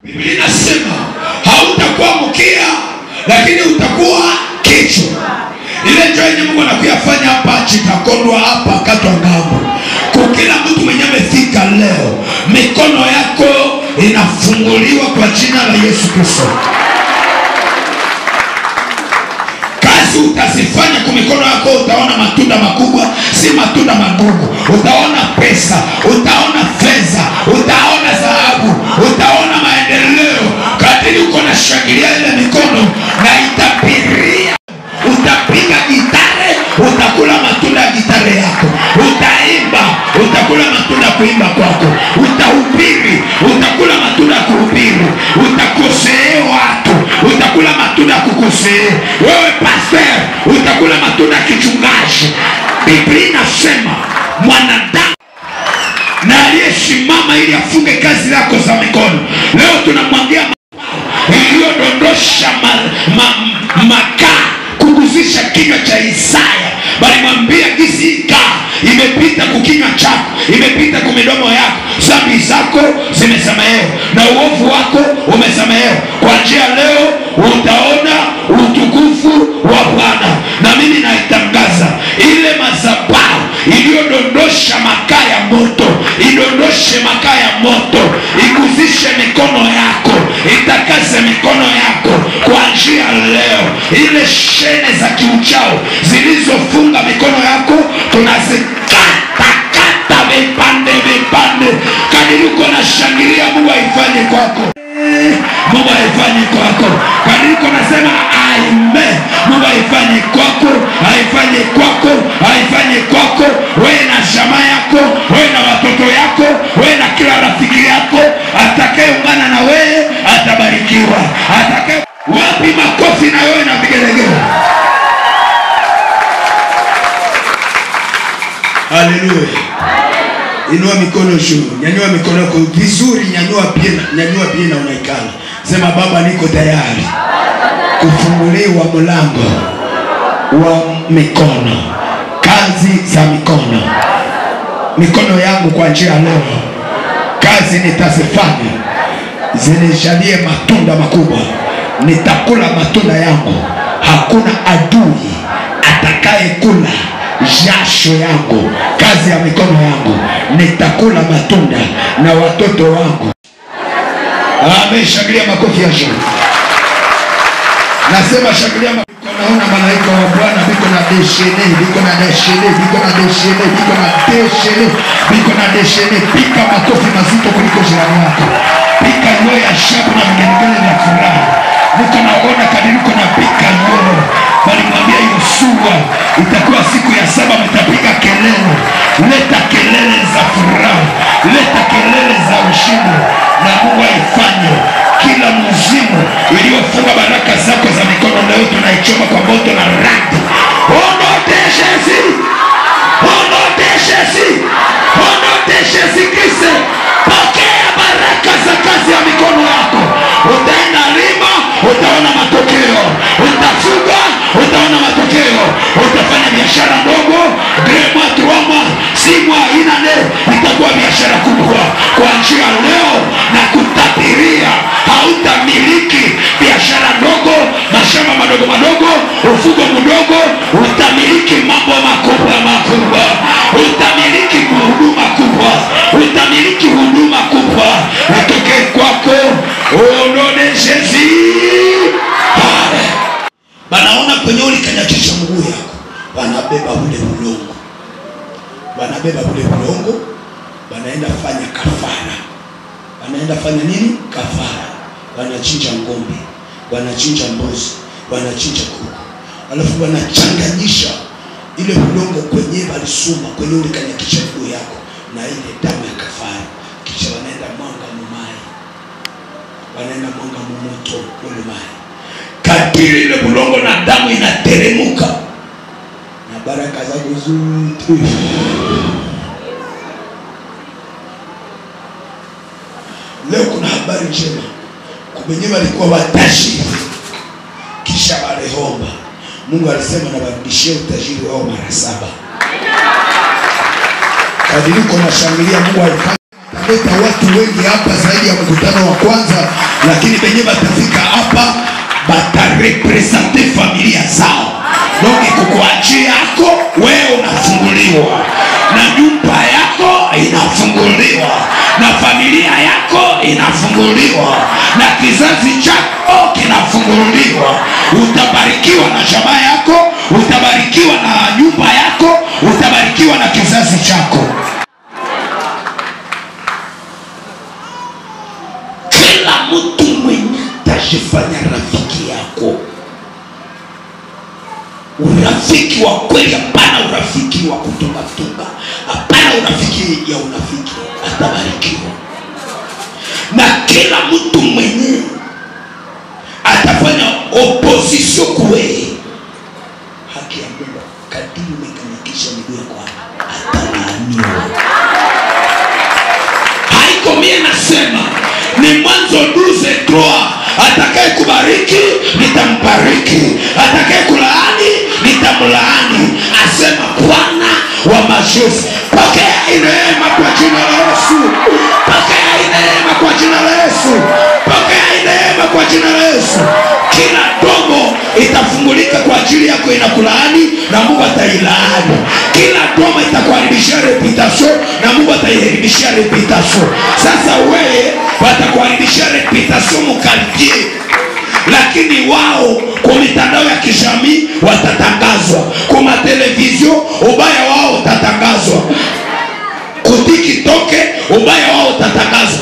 Biblia inasema hautakuwa mkia lakini utakuwa kichwa. Ile ndio yenye Mungu anakuyafanya hapa Chitakondwa hapa Katwa Ngambo. Kwa kila mtu mwenye amefika leo, mikono yako inafunguliwa kwa jina la Yesu Kristo. Kazi utazifanya kwa mikono yako, utaona matunda makubwa, si matunda madogo. Utaona pesa, utaona fedha, utaona dhahabu, utaona maendeleo. Kadiri uko na shangilia ile mikono na itapiria. Utapiga gitare, utakula matunda ya gitare yako. Utaimba, utakula matunda kuimba kwako. Utahubiri, utakula matunda kuhubiri. Utakosea watu, utakula matunda kukosea. Wewe pastor, utakula matunda kichungaji. Biblia inasema mwanadamu na aliyesimama ili afunge kazi zako za mikono. Leo tunamwangia iliyodondosha makaa kuguzisha kinywa cha Isaya. Bali mwambia gizika imepita kukinywa chako, imepita kwa midomo yako. Dhambi zako zimesamehewa na uovu wako umesamehewa. Kwa njia leo utaona utukufu wa Bwana. Na mimi naitangaza ile madhabahu iliyodondosha makaa ya moto, idondoshe makaa ya moto, iguzishe mikono yako, itakaze mikono yako kwa njia leo. Ile shene za kiuchao zilizofunga mikono yako tunazikata vipande. Kadiri uko na shangilia, Mungu aifanye kwako. Mungu aifanye kwako. Kadiri uko nasema amen, Mungu aifanye kwako, aifanye kwako, aifanye kwako. Wewe na jamaa yako, wewe na watoto yako, wewe na kila rafiki yako. Atakayeungana na wewe atabarikiwa. Wapi makofi na wewe na vigelegele? Haleluya. Inua mikono juu, nyanyua mikono yako vizuri, nyanyua pia na unaikana. Sema Baba, niko tayari kufunguliwa mlango wa mikono, kazi za mikono. Mikono yangu kwa njia leo, kazi nitazifanya zinijalie matunda makubwa. Nitakula matunda yangu. Hakuna adui atakaye kula jasho yangu, kazi ya mikono yangu. Nitakula matunda na watoto wangu. Amen. Shangilia makofi ya shangwe. Nasema shangilia makofi. Naona malaika wa Bwana biko na deshene, biko na deshene, biko na deshene, biko na deshene, biko na deshene. Pika makofi mazito kuliko jirani yako. Pika roho ya shabu na mgenegele na furaha. Niko naona kadiri uko na pika roho. Bali mwambia Yoshua, itakuwa siku ya 7 mtapiga kelele. Leta kelele za furaha, leta kelele za ushindi, na Mungu aifanye. Kila mzimu iliyofunga baraka zako za mikono leo tunaichoma kwa moto na radi. Ondoteshesi kise. Pokea baraka za kazi ya mikono yako. Utaenda lima, utaona matokeo. Utafuga, utaona matokeo. Utafanya biashara ndogo, grema, truama, simwa, inane, itakuwa biashara kubwa. Kwa njia leo na kutabiria, hautamiliki biashara ndogo, mashamba madogo, ufugo mdogo. Utamiliki mambo makubwa. Utamiliki huduma kubwa. Utamiliki huduma kubwa. Natoke kwako. Onone Jezi. Banaona kwenye ulikanyakisha mguu yako, wanabeba ule bulongo. Banaenda fanya kafara. Banaenda fanya nini? Kafara. Wanachinja ngombe, wanachinja mbuzi, wanachinja kuku. Alafu wanachanganyisha ile bulongo kwenye balisuma, kwenye ulikanyakisha mguu yako na ile damu ya kafara. Kisha wanaenda mwanga mumai. Wanaenda mwanga mumoto ule mai. Kadiri ile bulongo na damu inateremuka, na baraka zako zote. Leo kuna habari njema. Kubenye walikuwa watashi, kisha walehomba. Mungu alisema na warudishie utajiri wao mara 7. Kadiri uko na shangilia, Mungu alifanya Leta watu wengi hapa zaidi ya mkutano wa kwanza, lakini benye batafika hapa batarepresente familia zao. Ndio kukuachia yako wewe unafunguliwa, na nyumba yako inafunguliwa, na familia yako inafunguliwa, na kizazi chako kinafunguliwa. Utabarikiwa na jamaa yako, utabarikiwa na nyumba yako, utabarikiwa na kizazi chako. Kila mtu mwenye atajifanya rafiki yako, urafiki wa kweli, hapana urafiki wa kutunga, hapana urafiki ya unafiki, atabarikiwa. Na kila mtu mwenye atafanya opposition kwewe, haki ya Mungu kadiri umekanikisha miguu yako, atalaaniwa. Haiko mie nasema, ni Mwanzo 12:3, atakaye kubariki nitambariki, atakaye kulaani nitamlaani, asema Bwana wa majeshi. Pokea neema kwa jina la Yesu, pokea neema kwa jina la Yesu, pokea neema kwa jina la Yesu. Kila domo itafungulika kwa ajili yako inakulaani, na Mungu atailaani. Kila domo itakuharibishia reputation, na Mungu ataiharibishia reputation. Sasa wewe watakuharibishia reputation mkaribie, lakini wao kwa mitandao ya kijamii watatangazwa, kwa televizio ubaya wao utatangazwa, kutiki toke ubaya wao utatangazwa.